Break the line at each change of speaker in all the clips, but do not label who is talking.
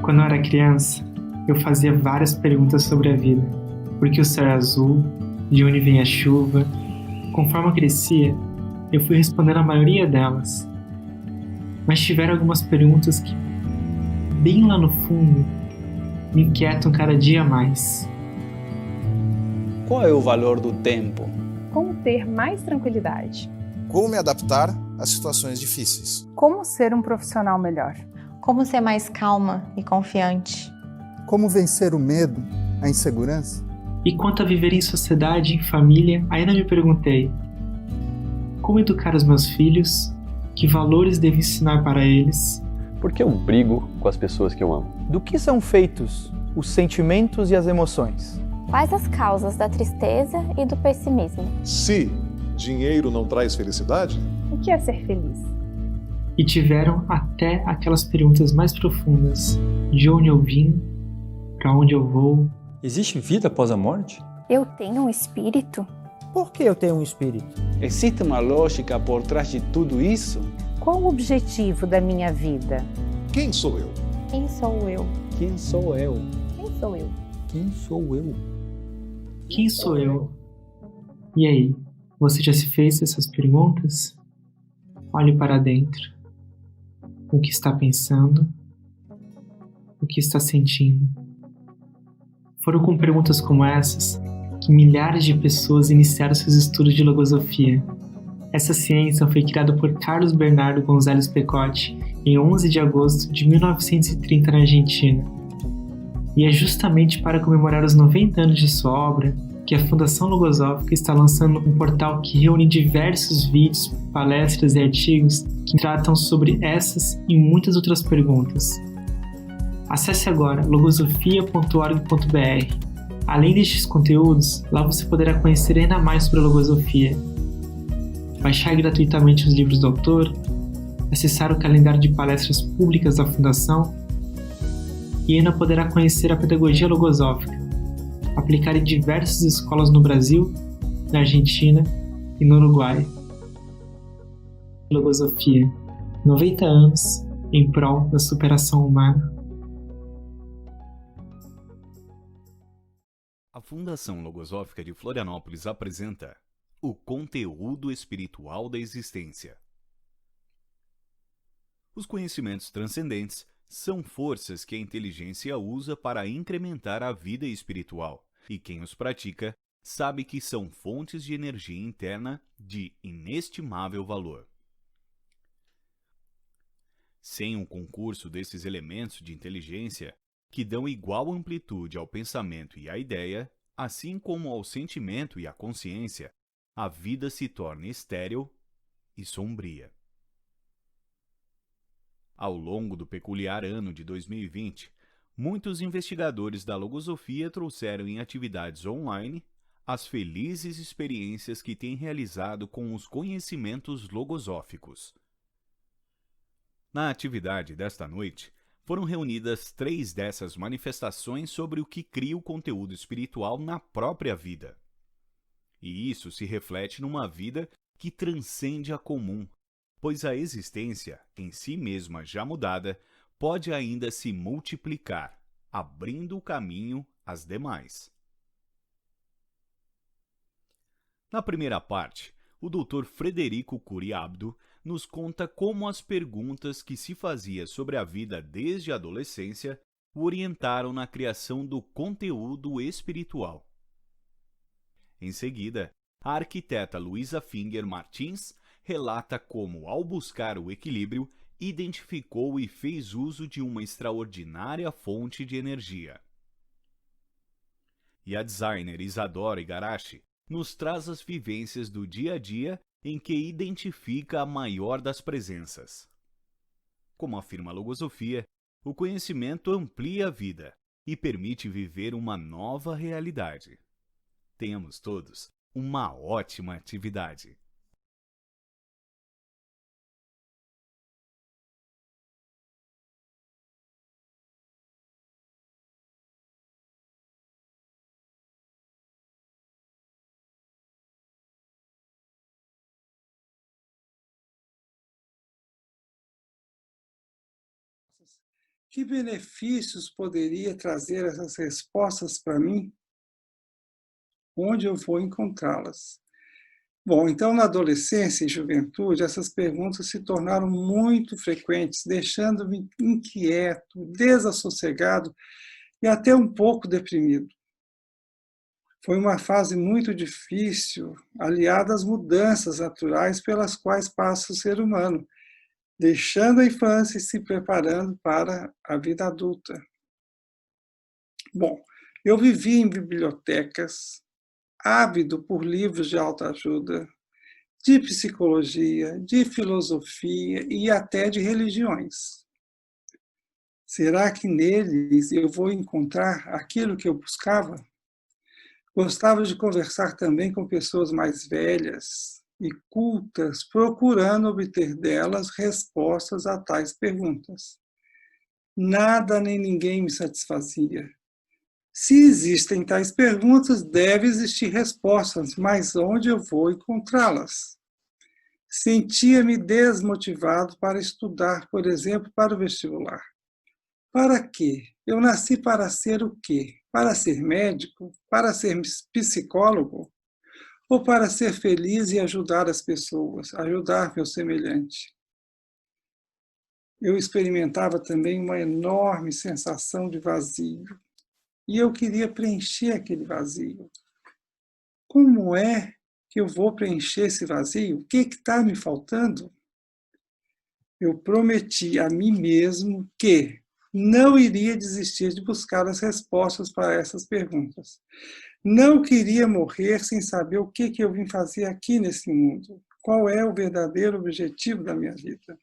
Quando eu era criança, eu fazia várias perguntas sobre a vida. Por que o céu é azul? De onde vem a chuva? Conforme eu crescia, eu fui respondendo a maioria delas. Mas tiveram algumas perguntas que, bem lá no fundo, me inquietam cada dia mais.
Qual é o valor do tempo?
Como ter mais tranquilidade?
Como me adaptar a situações difíceis?
Como ser um profissional melhor?
Como ser mais calma e confiante?
Como vencer o medo, a insegurança?
E quanto a viver em sociedade, em família, ainda me perguntei: como educar os meus filhos? Que valores devo ensinar para eles?
Por que eu brigo com as pessoas que eu amo?
Do que são feitos os sentimentos e as emoções?
Quais as causas da tristeza e do pessimismo?
Se dinheiro não traz felicidade?
O que é ser feliz?
E tiveram até aquelas perguntas mais profundas: de onde eu vim? Para onde eu vou?
Existe vida após a morte?
Eu tenho um espírito?
Por que eu tenho um espírito?
Existe uma lógica por trás de tudo isso?
Qual o objetivo da minha vida?
Quem sou eu?
Quem sou eu?
Quem sou eu?
Quem sou eu?
Quem sou eu?
Quem sou eu? E aí, você já se fez essas perguntas? Olhe para dentro. O que está pensando? O que está sentindo? Foram com perguntas como essas que milhares de pessoas iniciaram seus estudos de logosofia. Essa ciência foi criada por Carlos Bernardo González Pecotti em 11 de agosto de 1930 na Argentina. E é justamente para comemorar os 90 anos de sua obra que a Fundação Logosófica está lançando um portal que reúne diversos vídeos, palestras e artigos que tratam sobre essas e muitas outras perguntas. Acesse agora logosofia.org.br. Além destes conteúdos, lá você poderá conhecer ainda mais sobre a logosofia, baixar gratuitamente os livros do autor, acessar o calendário de palestras públicas da Fundação e ainda poderá conhecer a pedagogia logosófica, aplicada em diversas escolas no Brasil, na Argentina e no Uruguai. Logosofia, 90 anos em prol da superação humana.
A Fundação Logosófica de Florianópolis apresenta o conteúdo espiritual da existência. Os conhecimentos transcendentes são forças que a inteligência usa para incrementar a vida espiritual, e quem os pratica sabe que são fontes de energia interna de inestimável valor. Sem um concurso desses elementos de inteligência, que dão igual amplitude ao pensamento e à ideia, assim como ao sentimento e à consciência, a vida se torna estéril e sombria. Ao longo do peculiar ano de 2020, muitos investigadores da logosofia trouxeram em atividades online as felizes experiências que têm realizado com os conhecimentos logosóficos. Na atividade desta noite, foram reunidas 3 dessas manifestações sobre o que cria o conteúdo espiritual na própria vida. E isso se reflete numa vida que transcende a comum, pois a existência, em si mesma já mudada, pode ainda se multiplicar, abrindo o caminho às demais. Na primeira parte, o Dr. Frederico Curiabdo nos conta como as perguntas que se fazia sobre a vida desde a adolescência o orientaram na criação do conteúdo espiritual. Em seguida, a arquiteta Luísa Finger Martins relata como, ao buscar o equilíbrio, identificou e fez uso de uma extraordinária fonte de energia. E a designer Isadora Igarashi nos traz as vivências do dia a dia em que identifica a maior das presenças. Como afirma a logosofia, o conhecimento amplia a vida e permite viver uma nova realidade. Tenhamos todos uma ótima atividade.
Que benefícios poderia trazer essas respostas para mim? Onde eu vou encontrá-las? Bom, então na adolescência e juventude, essas perguntas se tornaram muito frequentes, deixando-me inquieto, desassossegado e até um pouco deprimido. Foi uma fase muito difícil, aliada às mudanças naturais pelas quais passa o ser humano, deixando a infância e se preparando para a vida adulta. Bom, eu vivi em bibliotecas, ávido por livros de autoajuda, de psicologia, de filosofia e até de religiões. Será que neles eu vou encontrar aquilo que eu buscava? Gostava de conversar também com pessoas mais velhas e cultas, procurando obter delas respostas a tais perguntas. Nada nem ninguém me satisfazia. Se existem tais perguntas, deve existir respostas, mas onde eu vou encontrá-las? Sentia-me desmotivado para estudar, por exemplo, para o vestibular. Para quê? Eu nasci para ser o quê? Para ser médico? Para ser psicólogo? Ou para ser feliz e ajudar as pessoas, ajudar meu semelhante? Eu experimentava também uma enorme sensação de vazio. E eu queria preencher aquele vazio. Como é que eu vou preencher esse vazio? O que está me faltando? Eu prometi a mim mesmo que não iria desistir de buscar as respostas para essas perguntas. Não queria morrer sem saber o que eu vim fazer aqui nesse mundo. Qual é o verdadeiro objetivo da minha vida?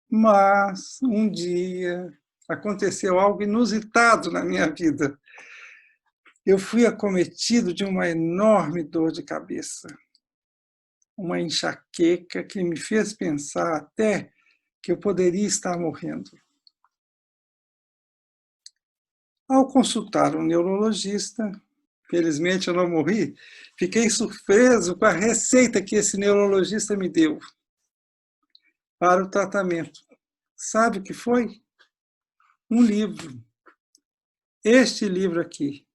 Mas, um dia, aconteceu algo inusitado na minha vida. Eu fui acometido de uma enorme dor de cabeça. Uma enxaqueca que me fez pensar até que eu poderia estar morrendo. Ao consultar um neurologista, felizmente eu não morri, fiquei surpreso com a receita que esse neurologista me deu para o tratamento. Sabe o que foi? Um livro. Este livro aqui,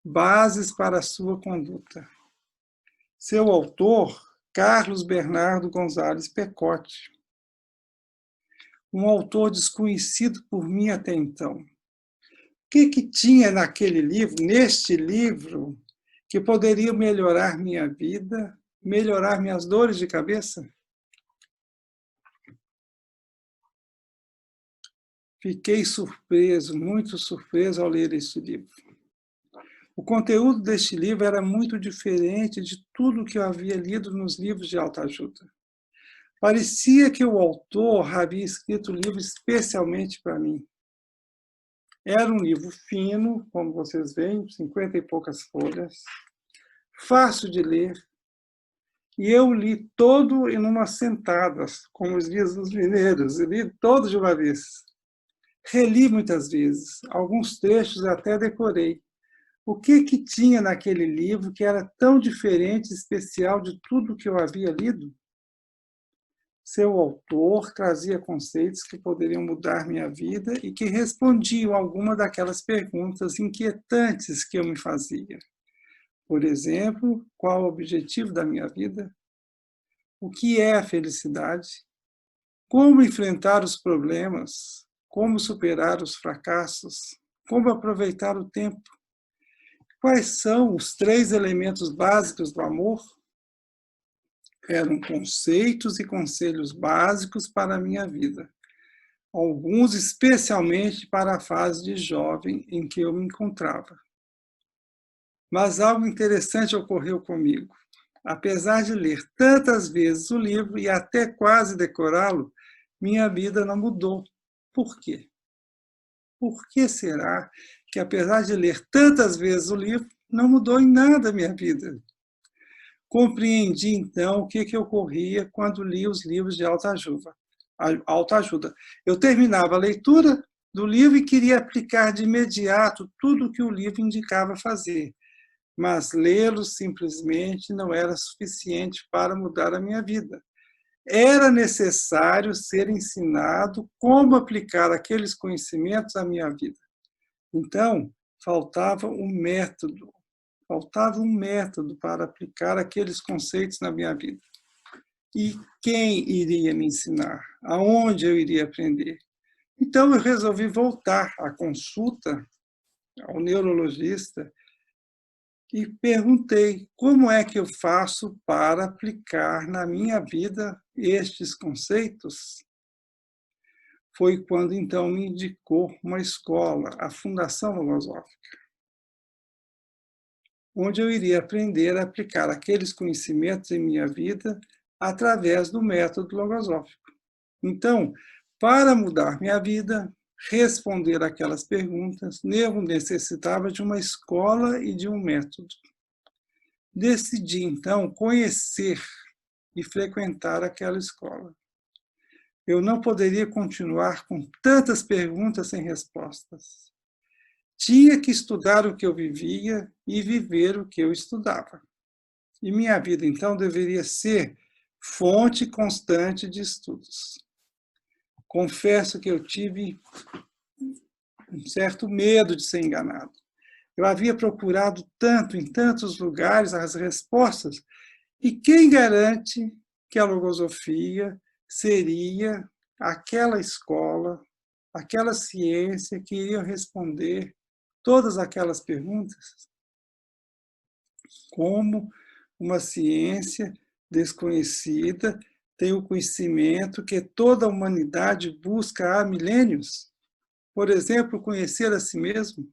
Bases para a Sua Conduta. Seu autor, Carlos Bernardo Gonzalez Pecote. Um autor desconhecido por mim até então. O que tinha naquele livro, neste livro, que poderia melhorar minha vida, melhorar minhas dores de cabeça? Fiquei surpreso, muito surpreso ao ler este livro. O conteúdo deste livro era muito diferente de tudo que eu havia lido nos livros de autoajuda. Parecia que o autor havia escrito o livro especialmente para mim. Era um livro fino, como vocês veem, 50 e poucas folhas, fácil de ler, e eu li todo em uma sentada, como dizem os mineiros, eu li todo de uma vez. Reli muitas vezes, alguns trechos até decorei. O que tinha naquele livro que era tão diferente e especial de tudo que eu havia lido? Seu autor trazia conceitos que poderiam mudar minha vida e que respondiam a alguma daquelas perguntas inquietantes que eu me fazia. Por exemplo, qual o objetivo da minha vida? O que é a felicidade? Como enfrentar os problemas? Como superar os fracassos? Como aproveitar o tempo? Quais são os 3 elementos básicos do amor? Eram conceitos e conselhos básicos para a minha vida. Alguns especialmente para a fase de jovem em que eu me encontrava. Mas algo interessante ocorreu comigo. Apesar de ler tantas vezes o livro e até quase decorá-lo, minha vida não mudou. Por quê? Por que será que, apesar de ler tantas vezes o livro, não mudou em nada a minha vida? Compreendi, então, o que ocorria quando li os livros de autoajuda. Eu terminava a leitura do livro e queria aplicar de imediato tudo o que o livro indicava fazer, mas lê-lo simplesmente não era suficiente para mudar a minha vida. era necessário ser ensinado como aplicar aqueles conhecimentos à minha vida. Então, faltava um método para aplicar aqueles conceitos na minha vida. E quem iria me ensinar? Aonde eu iria aprender? Então, eu resolvi voltar à consulta ao neurologista e perguntei como é que eu faço para aplicar na minha vida estes conceitos. Foi quando, então, me indicou uma escola, a Fundação Logosófica, onde eu iria aprender a aplicar aqueles conhecimentos em minha vida através do método logosófico. Então, para mudar minha vida, responder aquelas perguntas, eu necessitava de uma escola e de um método. Decidi, então, conhecer e frequentar aquela escola. Eu não poderia continuar com tantas perguntas sem respostas. Tinha que estudar o que eu vivia e viver o que eu estudava. E minha vida, então, deveria ser fonte constante de estudos. Confesso que eu tive um certo medo de ser enganado. Eu havia procurado tanto, em tantos lugares, as respostas, e quem garante que a logosofia seria aquela escola, aquela ciência que iria responder todas aquelas perguntas? Como uma ciência desconhecida tem o conhecimento que toda a humanidade busca há milênios? Por exemplo, conhecer a si mesmo.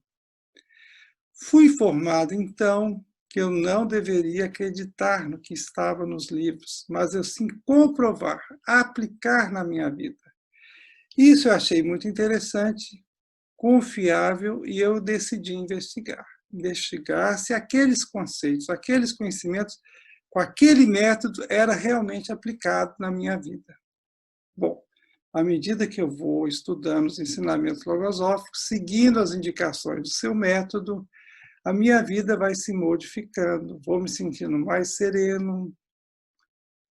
Fui informado, então, que eu não deveria acreditar no que estava nos livros, mas eu sim comprovar, aplicar na minha vida. Isso eu achei muito interessante, confiável, e eu decidi investigar se aqueles conceitos, aqueles conhecimentos, com aquele método, era realmente aplicado na minha vida. Bom, à medida que eu vou estudando os ensinamentos logosóficos, seguindo as indicações do seu método, a minha vida vai se modificando, vou me sentindo mais sereno,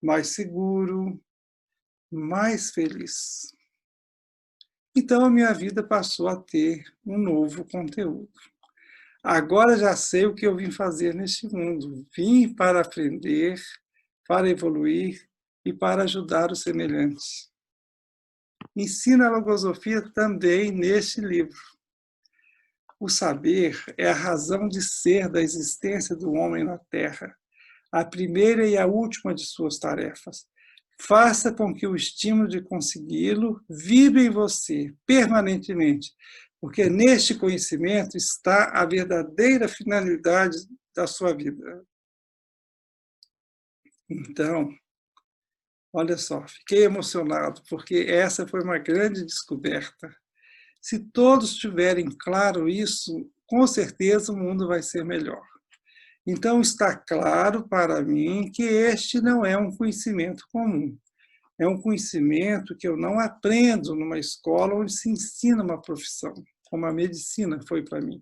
mais seguro, mais feliz. Então, a minha vida passou a ter um novo conteúdo. Agora já sei o que eu vim fazer neste mundo. Vim para aprender, para evoluir e para ajudar os semelhantes. Ensino a logosofia também neste livro. O saber é a razão de ser da existência do homem na Terra, a primeira e a última de suas tarefas. Faça com que o estímulo de consegui-lo vibre em você permanentemente, porque neste conhecimento está a verdadeira finalidade da sua vida. Então, olha só, fiquei emocionado, porque essa foi uma grande descoberta. Se todos tiverem claro isso, com certeza o mundo vai ser melhor. Então, está claro para mim que este não é um conhecimento comum. É um conhecimento que eu não aprendo numa escola onde se ensina uma profissão, como a medicina foi para mim,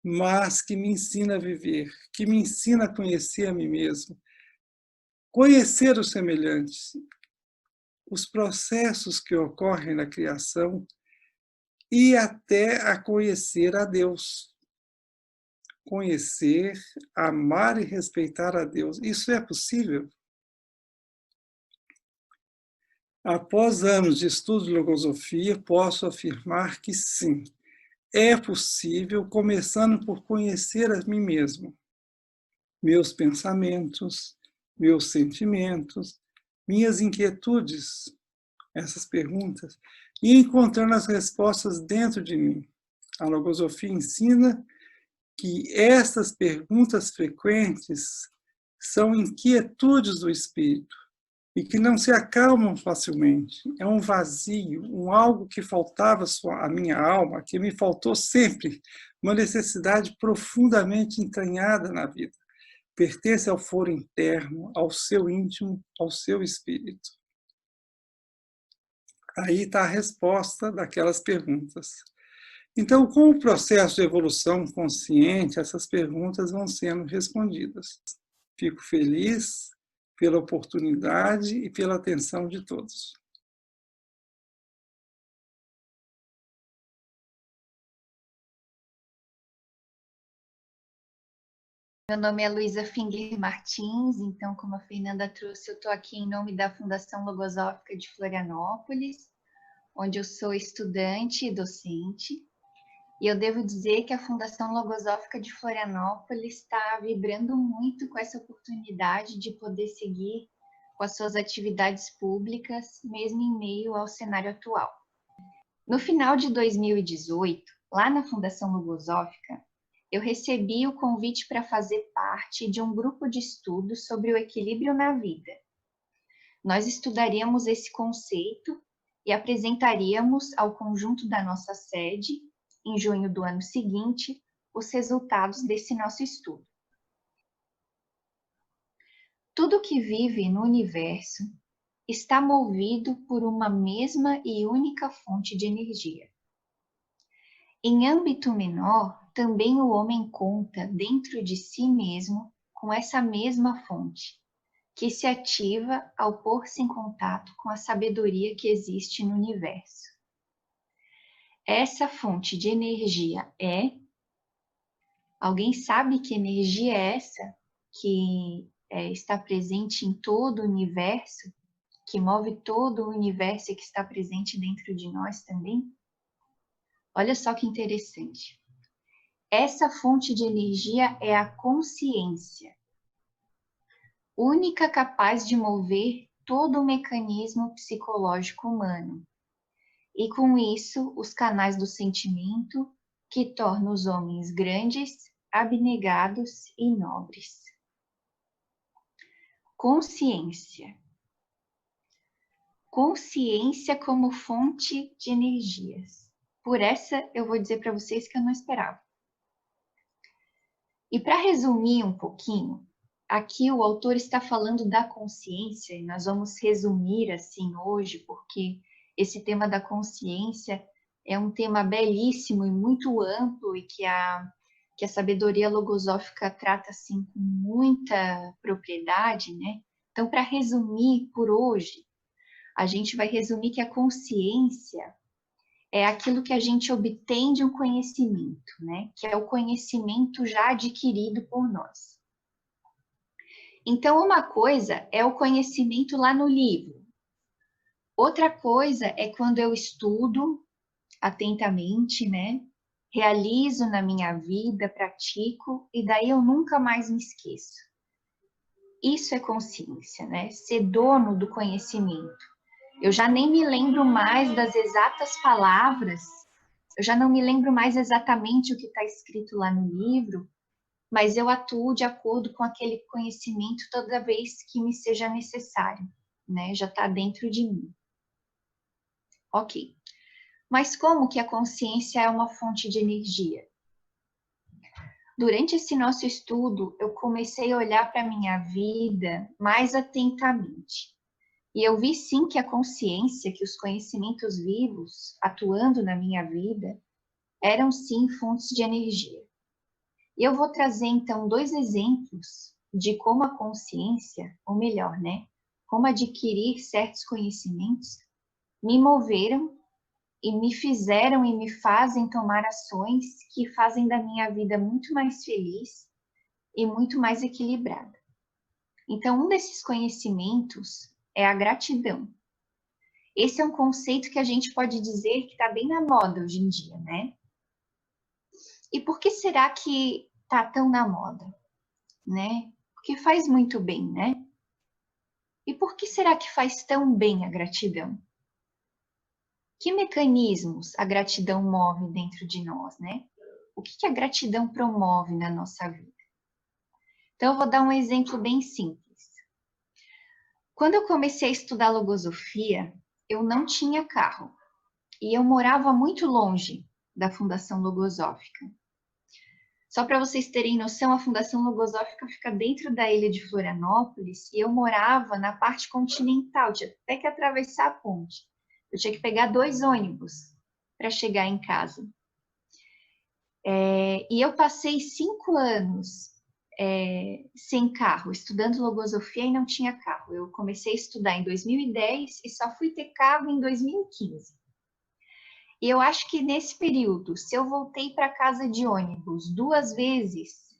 mas que me ensina a viver, que me ensina a conhecer a mim mesmo, conhecer os semelhantes, os processos que ocorrem na criação e até a conhecer a Deus. Conhecer, amar e respeitar a Deus. Isso é possível? Após anos de estudo de logosofia, posso afirmar que sim, é possível, começando por conhecer a mim mesmo, meus pensamentos, meus sentimentos, minhas inquietudes, essas perguntas, e encontrando as respostas dentro de mim. A logosofia ensina que essas perguntas frequentes são inquietudes do espírito e que não se acalmam facilmente. É um vazio, um algo que faltava à minha alma, que me faltou sempre, uma necessidade profundamente entranhada na vida. Pertence ao foro interno, ao seu íntimo, ao seu espírito. Aí está a resposta daquelas perguntas. Então, com o processo de evolução consciente, essas perguntas vão sendo respondidas. Fico feliz pela oportunidade e pela atenção de todos.
Meu nome é Luísa Finger Martins, então, como a Fernanda trouxe, eu estou aqui em nome da Fundação Logosófica de Florianópolis, onde eu sou estudante e docente. E eu devo dizer que a Fundação Logosófica de Florianópolis está vibrando muito com essa oportunidade de poder seguir com as suas atividades públicas, mesmo em meio ao cenário atual. No final de 2018, lá na Fundação Logosófica, eu recebi o convite para fazer parte de um grupo de estudos sobre o equilíbrio na vida. Nós estudaríamos esse conceito e apresentaríamos ao conjunto da nossa sede, em junho do ano seguinte, os resultados desse nosso estudo. Tudo que vive no universo está movido por uma mesma e única fonte de energia. Em âmbito menor, também o homem conta dentro de si mesmo com essa mesma fonte, que se ativa ao pôr-se em contato com a sabedoria que existe no universo. Essa fonte de energia é... Alguém sabe que energia é essa que está presente em todo o universo, que move todo o universo e que está presente dentro de nós também? Olha só que interessante. Essa fonte de energia é a consciência, única capaz de mover todo o mecanismo psicológico humano. E com isso, os canais do sentimento que tornam os homens grandes, abnegados e nobres. Consciência. Consciência como fonte de energias. Por essa, eu vou dizer para vocês que eu não esperava. E para resumir um pouquinho, aqui o autor está falando da consciência, e nós vamos resumir assim hoje, porque esse tema da consciência é um tema belíssimo e muito amplo e que a sabedoria logosófica trata assim com muita propriedade, né? Então, para resumir por hoje, a gente vai resumir que a consciência é aquilo que a gente obtém de um conhecimento, né? Que é o conhecimento já adquirido por nós. Então, uma coisa é o conhecimento lá no livro. Outra coisa é quando eu estudo atentamente, né? Realizo na minha vida, pratico, e daí eu nunca mais me esqueço. Isso é consciência, né? Ser dono do conhecimento. Eu já nem me lembro mais das exatas palavras, eu já não me lembro mais exatamente o que está escrito lá no livro, mas eu atuo de acordo com aquele conhecimento toda vez que me seja necessário, né? Já está dentro de mim. Ok. Mas como que a consciência é uma fonte de energia? Durante esse nosso estudo, eu comecei a olhar para a minha vida mais atentamente. E eu vi sim que a consciência, que os conhecimentos vivos atuando na minha vida, eram sim fontes de energia. E eu vou trazer então 2 exemplos de como a consciência, ou melhor, né, como adquirir certos conhecimentos, me moveram e me fizeram e me fazem tomar ações que fazem da minha vida muito mais feliz e muito mais equilibrada. Então, um desses conhecimentos é a gratidão. Esse é um conceito que a gente pode dizer que está bem na moda hoje em dia, né? E por que será que está tão na moda, né? Porque faz muito bem, né? E por que será que faz tão bem a gratidão? Que mecanismos a gratidão move dentro de nós, né? O que a gratidão promove na nossa vida? Então, eu vou dar um exemplo bem simples. Quando eu comecei a estudar logosofia, eu não tinha carro. E eu morava muito longe da Fundação Logosófica. Só para vocês terem noção, a Fundação Logosófica fica dentro da ilha de Florianópolis e eu morava na parte continental, tinha até que atravessar a ponte. Eu tinha que pegar 2 ônibus para chegar em casa. E eu passei 5 anos sem carro, estudando logosofia e não tinha carro. Eu comecei a estudar em 2010 e só fui ter carro em 2015. E eu acho que nesse período, se eu voltei para casa de ônibus 2 vezes,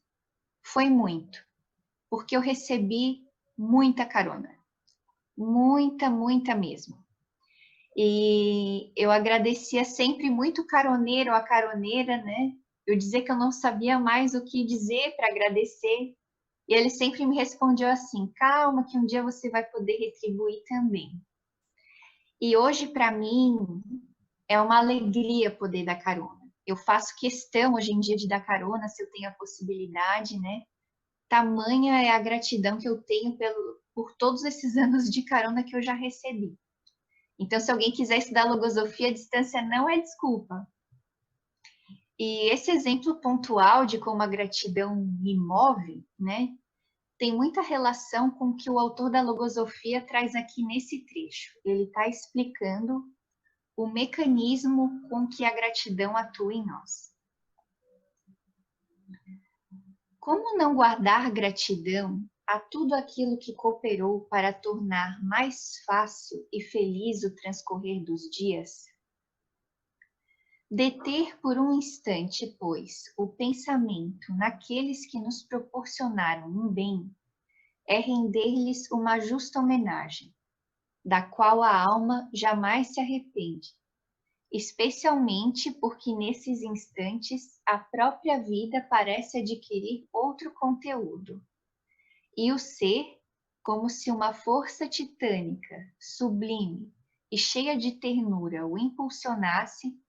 foi muito, porque eu recebi muita carona, muita mesmo. E eu agradecia sempre muito o caroneiro, a caroneira, né? Eu dizia que eu não sabia mais o que dizer para agradecer. E ele sempre me respondeu assim: calma, que um dia você vai poder retribuir também. E hoje, para mim, é uma alegria poder dar carona. Eu faço questão hoje em dia de dar carona, se eu tenho a possibilidade, né? Tamanha é a gratidão que eu tenho por todos esses anos de carona que eu já recebi. Então, se alguém quiser estudar logosofia, a distância não é desculpa. E esse exemplo pontual de como a gratidão me move, né, tem muita relação com o que o autor da logosofia traz aqui nesse trecho. Ele está explicando o mecanismo com que a gratidão atua em nós. Como não guardar gratidão a tudo aquilo que cooperou para tornar mais fácil e feliz o transcorrer dos dias? Deter por um instante, pois, o pensamento naqueles que nos proporcionaram um bem é render-lhes uma justa homenagem, da qual a alma jamais se arrepende, especialmente porque nesses instantes a própria vida parece adquirir outro conteúdo. E o ser, como se uma força titânica, sublime e cheia de ternura o impulsionasse,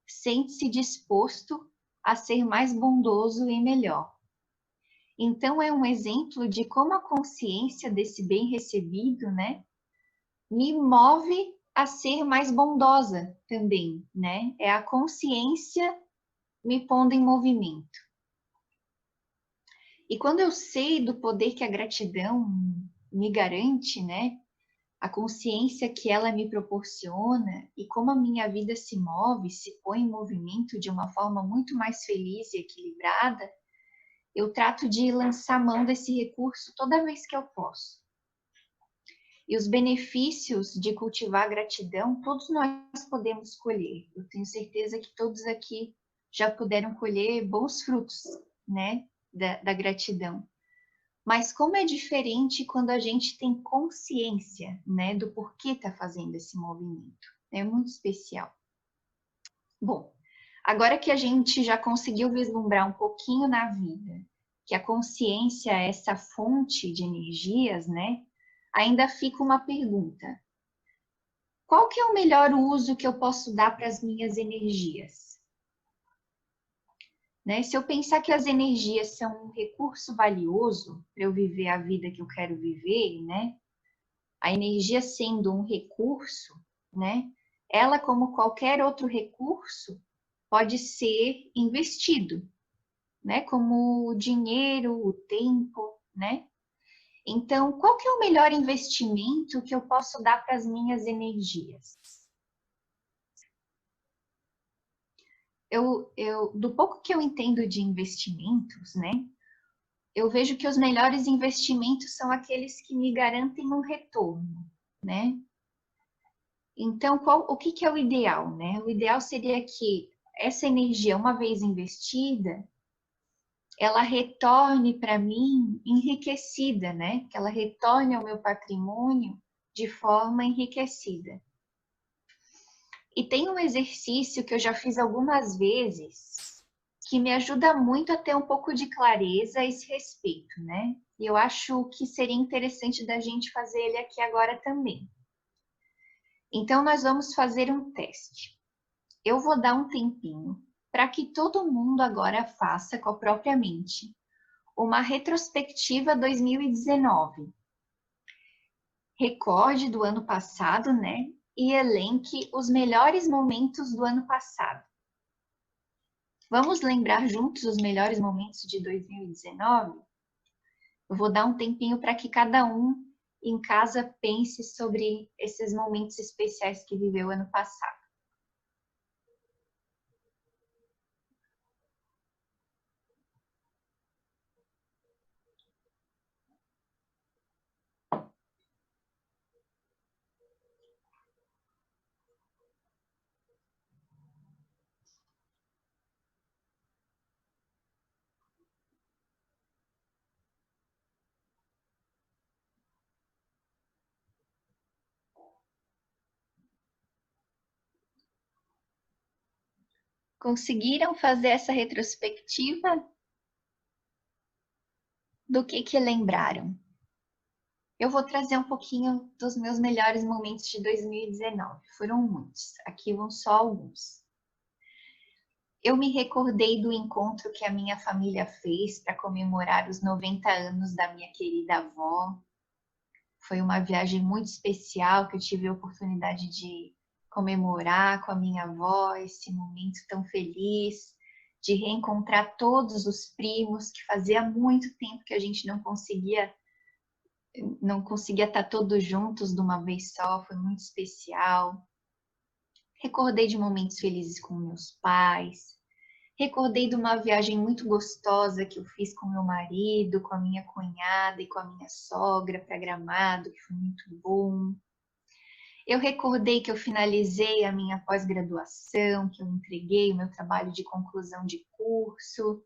sente-se disposto a ser mais bondoso e melhor. Então é um exemplo de como a consciência desse bem recebido, né, me move a ser mais bondosa também, né? É a consciência me pondo em movimento. E quando eu sei do poder que a gratidão me garante, né? A consciência que ela me proporciona e como a minha vida se move, se põe em movimento de uma forma muito mais feliz e equilibrada, eu trato de lançar mão desse recurso toda vez que eu posso. E os benefícios de cultivar a gratidão, todos nós podemos colher. Eu tenho certeza que todos aqui já puderam colher bons frutos, né, da gratidão. Mas como é diferente quando a gente tem consciência, né, do porquê está fazendo esse movimento. É muito especial. Bom, agora que a gente já conseguiu vislumbrar um pouquinho na vida, que a consciência é essa fonte de energias, né, ainda fica uma pergunta. Qual que é o melhor uso que eu posso dar para as minhas energias? Né? Se eu pensar que as energias são um recurso valioso para eu viver a vida que eu quero viver, né? A energia sendo um recurso, né? Ela, como qualquer outro recurso, pode ser investido, né? Como o dinheiro, o tempo, né? Então, qual que é o melhor investimento que eu posso dar para as minhas energias? Do pouco que eu entendo de investimentos, né? Eu vejo que os melhores investimentos são aqueles que me garantem um retorno, né? Então, o que é o ideal, né? O ideal seria que essa energia, uma vez investida, ela retorne para mim enriquecida, né? Que ela retorne ao meu patrimônio de forma enriquecida. E tem um exercício que eu já fiz algumas vezes que me ajuda muito a ter um pouco de clareza a esse respeito, né? E eu acho que seria interessante da gente fazer ele aqui agora também. Então, nós vamos fazer um teste. Eu vou dar um tempinho para que todo mundo agora faça com a própria mente uma retrospectiva 2019. Recorde do ano passado, né? E elenque os melhores momentos do ano passado. Vamos lembrar juntos os melhores momentos de 2019? Eu vou dar um tempinho para que cada um em casa pense sobre esses momentos especiais que viveu ano passado. Conseguiram fazer essa retrospectiva? Do que lembraram? Eu vou trazer um pouquinho dos meus melhores momentos de 2019. Foram muitos, aqui vão só alguns. Eu me recordei do encontro que a minha família fez para comemorar os 90 anos da minha querida avó. Foi uma viagem muito especial que eu tive a oportunidade de comemorar com a minha avó esse momento tão feliz, de reencontrar todos os primos, que fazia muito tempo que a gente não conseguia estar todos juntos de uma vez só, foi muito especial. Recordei de momentos felizes com meus pais, recordei de uma viagem muito gostosa que eu fiz com meu marido, com a minha cunhada e com a minha sogra para Gramado, que foi muito bom. Eu recordei que eu finalizei a minha pós-graduação, que eu entreguei o meu trabalho de conclusão de curso.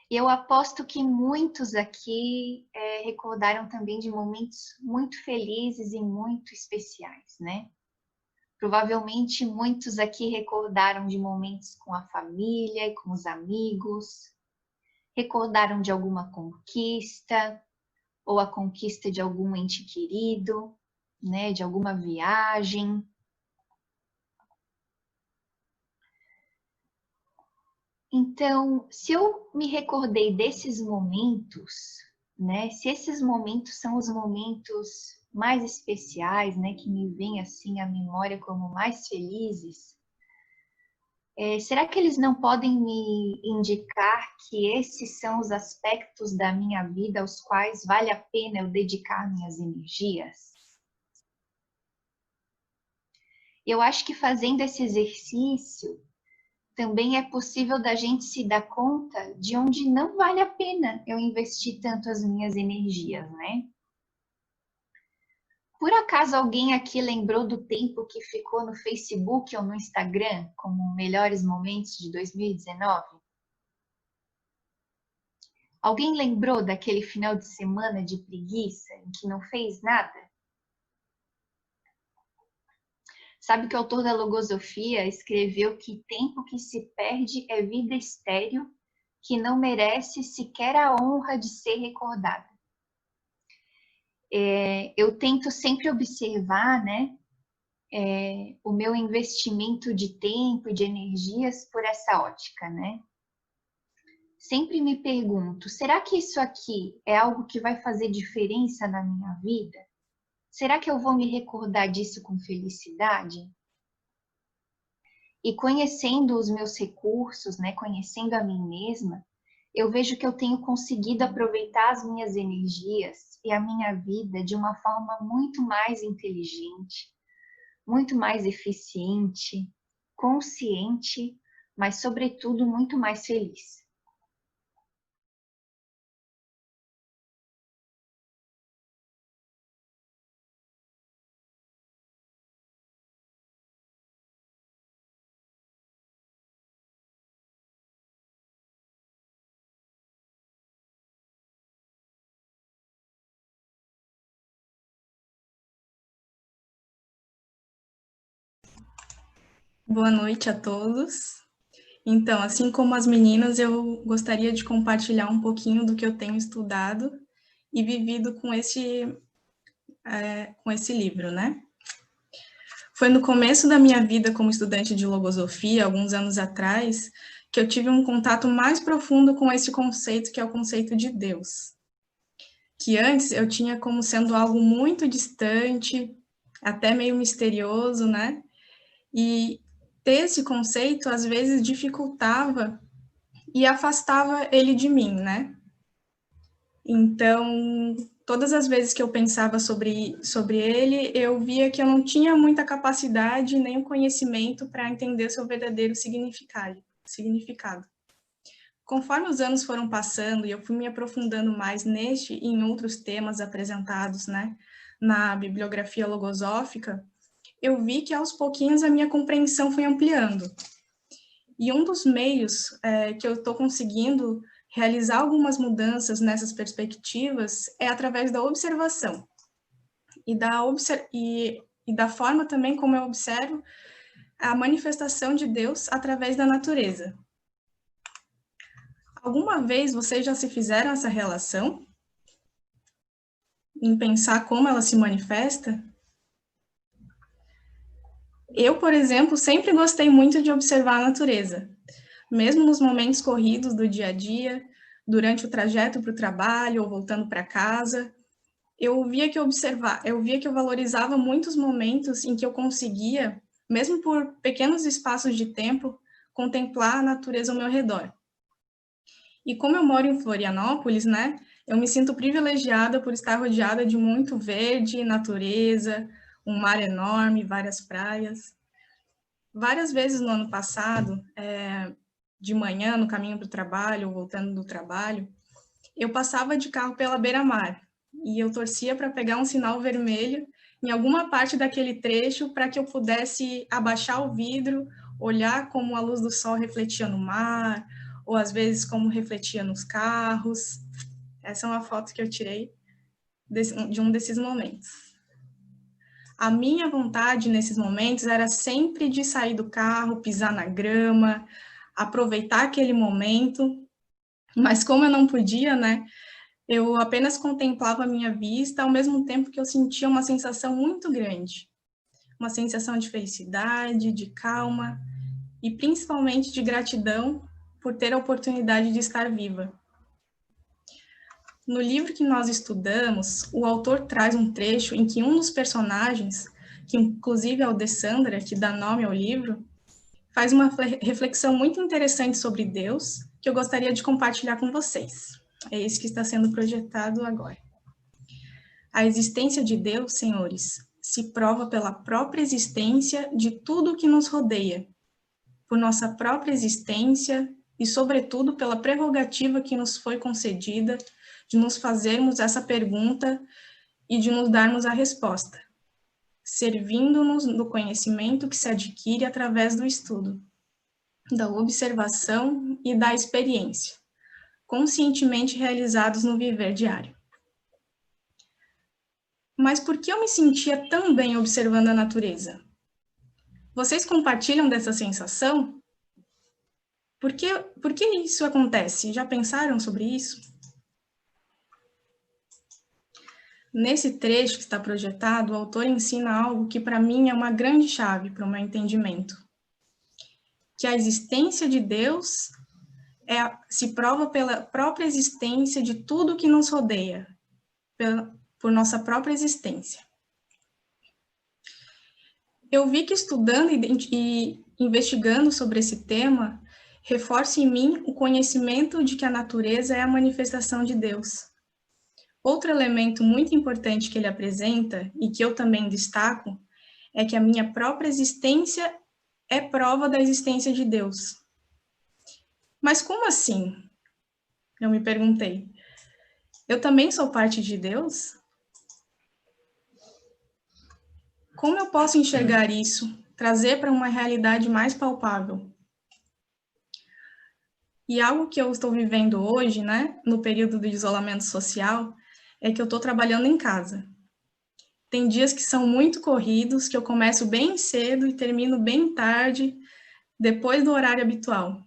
E eu aposto que muitos aqui recordaram também de momentos muito felizes e muito especiais, né? Provavelmente muitos aqui recordaram de momentos com a família e com os amigos, recordaram de alguma conquista, ou a conquista de algum ente querido, né, de alguma viagem. Então, se eu me recordei desses momentos, né, se esses momentos são os momentos mais especiais, né, que me vêm assim à memória como mais felizes, será que eles não podem me indicar que esses são os aspectos da minha vida aos quais vale a pena eu dedicar minhas energias? Eu acho que fazendo esse exercício, também é possível da gente se dar conta de onde não vale a pena eu investir tanto as minhas energias, né? Por acaso alguém aqui lembrou do tempo que ficou no Facebook ou no Instagram como melhores momentos de 2019? Alguém lembrou daquele final de semana de preguiça em que não fez nada? Sabe que o autor da Logosofia escreveu que tempo que se perde é vida estéril, que não merece sequer a honra de ser recordada. Eu tento sempre observar, né, o meu investimento de tempo e de energias por essa ótica, né? Sempre me pergunto, será que isso aqui é algo que vai fazer diferença na minha vida? Será que eu vou me recordar disso com felicidade? E conhecendo os meus recursos, né, conhecendo a mim mesma, eu vejo que eu tenho conseguido aproveitar as minhas energias e a minha vida de uma forma muito mais inteligente, muito mais eficiente, consciente, mas, sobretudo, muito mais feliz.
Boa noite a todos. Então, assim como as meninas, eu gostaria de compartilhar um pouquinho do que eu tenho estudado e vivido com esse livro, né? Foi no começo da minha vida como estudante de logosofia, alguns anos atrás, que eu tive um contato mais profundo com esse conceito, que é o conceito de Deus. Que antes eu tinha como sendo algo muito distante, até meio misterioso, né? E ter esse conceito, às vezes, dificultava e afastava ele de mim, né? Então, todas as vezes que eu pensava sobre ele, eu via que eu não tinha muita capacidade nem o conhecimento para entender seu verdadeiro significado. Conforme os anos foram passando e eu fui me aprofundando mais neste e em outros temas apresentados, né, na bibliografia logosófica, eu vi que aos pouquinhos a minha compreensão foi ampliando. E um dos meios que eu estou conseguindo realizar algumas mudanças nessas perspectivas é através da observação. E da forma também como eu observo a manifestação de Deus através da natureza. Alguma vez vocês já se fizeram essa relação? Em pensar como ela se manifesta? Eu, por exemplo, sempre gostei muito de observar a natureza, mesmo nos momentos corridos do dia a dia, durante o trajeto para o trabalho ou voltando para casa. Eu via que eu valorizava muitos momentos em que eu conseguia, mesmo por pequenos espaços de tempo, contemplar a natureza ao meu redor. E como eu moro em Florianópolis, né, eu me sinto privilegiada por estar rodeada de muito verde, natureza, um mar enorme, várias praias. Várias vezes no ano passado, de manhã, no caminho para o trabalho, ou voltando do trabalho, eu passava de carro pela beira-mar e eu torcia para pegar um sinal vermelho em alguma parte daquele trecho para que eu pudesse abaixar o vidro, olhar como a luz do sol refletia no mar, ou às vezes como refletia nos carros. Essa é uma foto que eu tirei de um desses momentos. A minha vontade nesses momentos era sempre de sair do carro, pisar na grama, aproveitar aquele momento, mas como eu não podia, né, eu apenas contemplava a minha vista, ao mesmo tempo que eu sentia uma sensação muito grande, uma sensação de felicidade, de calma e principalmente de gratidão por ter a oportunidade de estar viva. No livro que nós estudamos, o autor traz um trecho em que um dos personagens, que inclusive é o de Sandra, que dá nome ao livro, faz uma reflexão muito interessante sobre Deus, que eu gostaria de compartilhar com vocês. É isso que está sendo projetado agora. A existência de Deus, senhores, se prova pela própria existência de tudo o que nos rodeia, por nossa própria existência e, sobretudo, pela prerrogativa que nos foi concedida de nos fazermos essa pergunta e de nos darmos a resposta, servindo-nos do conhecimento que se adquire através do estudo, da observação e da experiência, conscientemente realizados no viver diário. Mas por que eu me sentia tão bem observando a natureza? Vocês compartilham dessa sensação? Por que isso acontece? Já pensaram sobre isso? Nesse trecho que está projetado, o autor ensina algo que para mim é uma grande chave para o meu entendimento. Que a existência de Deus se prova pela própria existência de tudo que nos rodeia, por nossa própria existência. Eu vi que estudando e investigando sobre esse tema, reforça em mim o conhecimento de que a natureza é a manifestação de Deus. Outro elemento muito importante que ele apresenta, e que eu também destaco, é que a minha própria existência é prova da existência de Deus. Mas como assim? Eu me perguntei. Eu também sou parte de Deus? Como eu posso enxergar isso, trazer para uma realidade mais palpável? E algo que eu estou vivendo hoje, né, no período do isolamento social, é que eu estou trabalhando em casa. Tem dias que são muito corridos, que eu começo bem cedo e termino bem tarde, depois do horário habitual.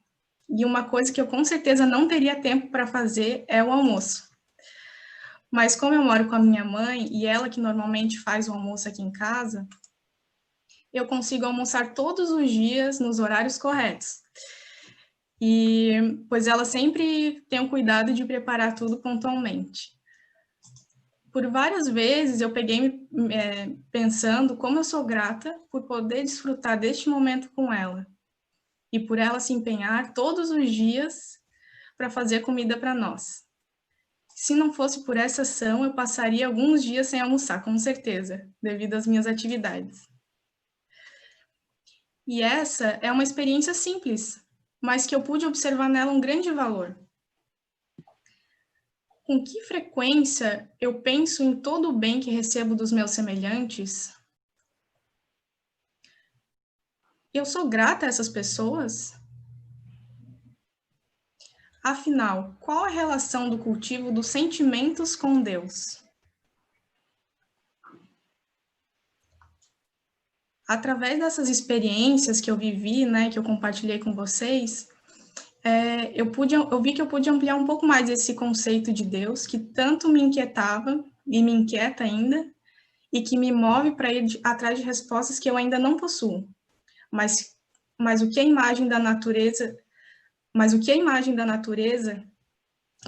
E uma coisa que eu com certeza não teria tempo para fazer é o almoço. Mas como eu moro com a minha mãe, e ela que normalmente faz o almoço aqui em casa, eu consigo almoçar todos os dias nos horários corretos. Pois ela sempre tem o cuidado de preparar tudo pontualmente. Por várias vezes eu peguei pensando como eu sou grata por poder desfrutar deste momento com ela e por ela se empenhar todos os dias para fazer comida para nós. Se não fosse por essa ação, eu passaria alguns dias sem almoçar, com certeza, devido às minhas atividades. E essa é uma experiência simples, mas que eu pude observar nela um grande valor. Com que frequência eu penso em todo o bem que recebo dos meus semelhantes? Eu sou grata a essas pessoas? Afinal, qual a relação do cultivo dos sentimentos com Deus? Através dessas experiências que eu vivi, né, que eu compartilhei com vocês, eu vi que eu pude ampliar um pouco mais esse conceito de Deus, que tanto me inquietava e me inquieta ainda, e que me move para ir atrás de respostas que eu ainda não possuo. Mas o que a imagem da natureza,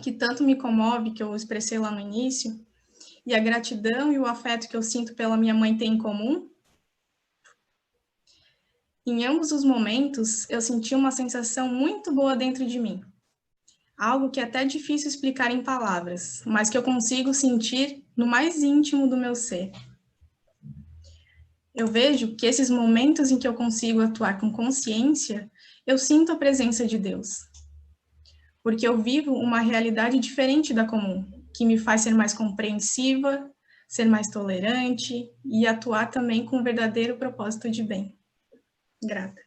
que tanto me comove, que eu expressei lá no início, e a gratidão e o afeto que eu sinto pela minha mãe têm em comum? Em ambos os momentos, eu senti uma sensação muito boa dentro de mim. Algo que é até difícil explicar em palavras, mas que eu consigo sentir no mais íntimo do meu ser. Eu vejo que esses momentos em que eu consigo atuar com consciência, eu sinto a presença de Deus. Porque eu vivo uma realidade diferente da comum, que me faz ser mais compreensiva, ser mais tolerante e atuar também com um verdadeiro propósito de bem. Grata.